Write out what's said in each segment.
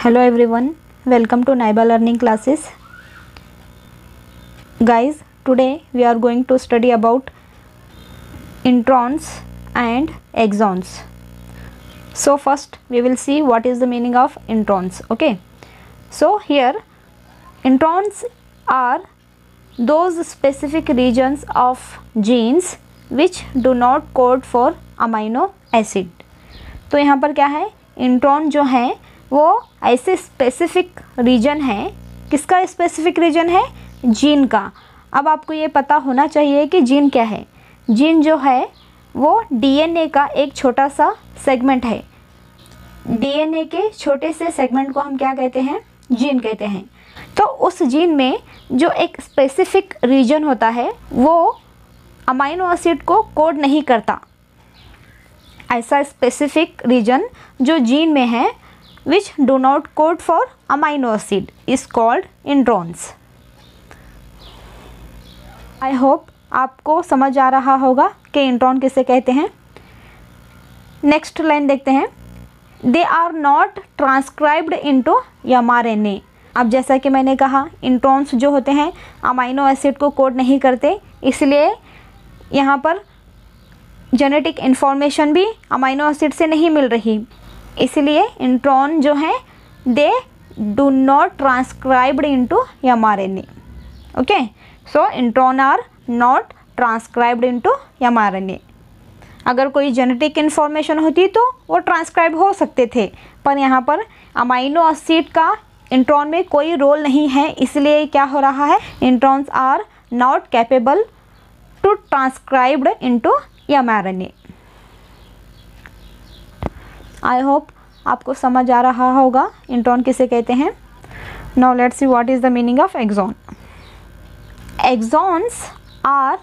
Hello everyone, welcome to Naiba Learning Classes. Guys, today we are going to study about introns and exons. So first we will see what is the meaning of introns. Okay, so here introns are those specific regions of genes which do not code for amino acid. तो यहाँ पर क्या है, intron जो है वो ऐसे specific reason है. किसका स्पेसिफिक रीजन है? जीन का. अब आपको ये पता होना चाहिए कि जीन क्या है. जीन जो है वो डीएनए का एक छोटा सा सेगमेंट है. डीएनए के छोटे से सेगमेंट को हम क्या कहते हैं? जीन कहते हैं. तो उस जीन में जो एक स्पेसिफिक रीजन होता है वो अमाइनो एसिड को कोड नहीं करता. ऐसा स्पेसिफिक रीजन जो जीन में है which do not code for amino acid is called introns. I hope आपको समझ आ रहा होगा कि इंट्रॉन किसे कहते हैं. नेक्स्ट लाइन देखते हैं. They are not transcribed into mRNA. अब जैसा कि मैंने कहा, इंट्रॉन्स जो होते हैं अमाइनो एसिड को कोड नहीं करते, इसलिए यहाँ पर जेनेटिक इन्फॉर्मेशन भी अमाइनो एसिड से नहीं मिल रही. इसलिए इंट्रॉन जो हैं they do not transcribed into mRNA. Okay, so intron are not transcribed into mRNA. अगर कोई जेनेटिक इन्फॉर्मेशन होती तो वो ट्रांसक्राइब हो सकते थे, पर यहाँ पर अमाइनो एसिड का इंट्रॉन में कोई रोल नहीं है. इसलिए क्या हो रहा है, introns are not capable to transcribed into mRNA. I hope आपको समझ आ रहा होगा इंट्रॉन किसे कहते हैं. Now let's see what is the meaning of exon. Exons are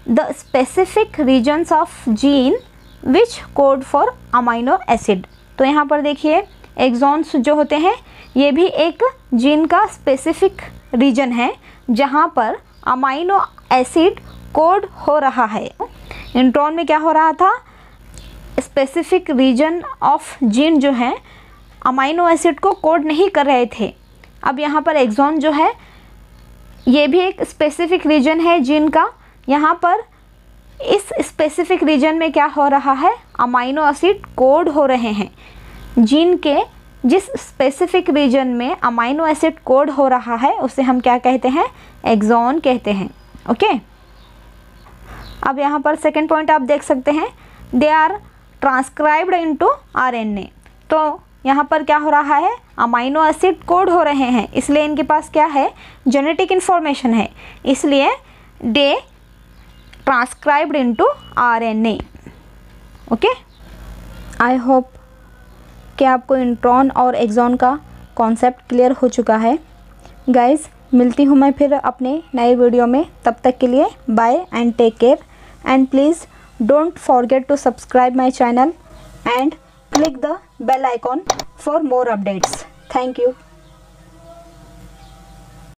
the specific regions of gene which code for amino acid. तो यहाँ पर देखिए, एक्सॉन्स जो होते हैं ये भी एक जीन का स्पेसिफिक रीजन है जहाँ पर अमाइनो एसिड कोड हो रहा है. इंट्रॉन में क्या हो रहा था, स्पेसिफिक रीजन ऑफ जीन जो है अमाइनो एसिड को कोड नहीं कर रहे थे. अब यहाँ पर एक्सॉन जो है ये भी एक स्पेसिफिक रीजन है जीन का. यहाँ पर इस स्पेसिफिक रीजन में क्या हो रहा है, अमाइनो एसिड कोड हो रहे हैं. जीन के जिस स्पेसिफिक रीजन में अमाइनो एसिड कोड हो रहा है उसे हम क्या कहते हैं, एक्सॉन कहते हैं. ओके, अब यहाँ पर सेकेंड पॉइंट आप देख सकते हैं, they are transcribed into RNA. तो यहाँ पर क्या हो रहा है, अमाइनो एसिड कोड हो रहे हैं, इसलिए इनके पास क्या है, जेनेटिक इन्फॉर्मेशन है, इसलिए they transcribed into RNA. Okay, I hope कि आपको इंट्रॉन और एक्सॉन का कॉन्सेप्ट क्लियर हो चुका है. गाइस, मिलती हूँ मैं फिर अपने नए वीडियो में. तब तक के लिए bye and take care, and please don't forget to subscribe my channel and click the bell icon for more updates. Thank you.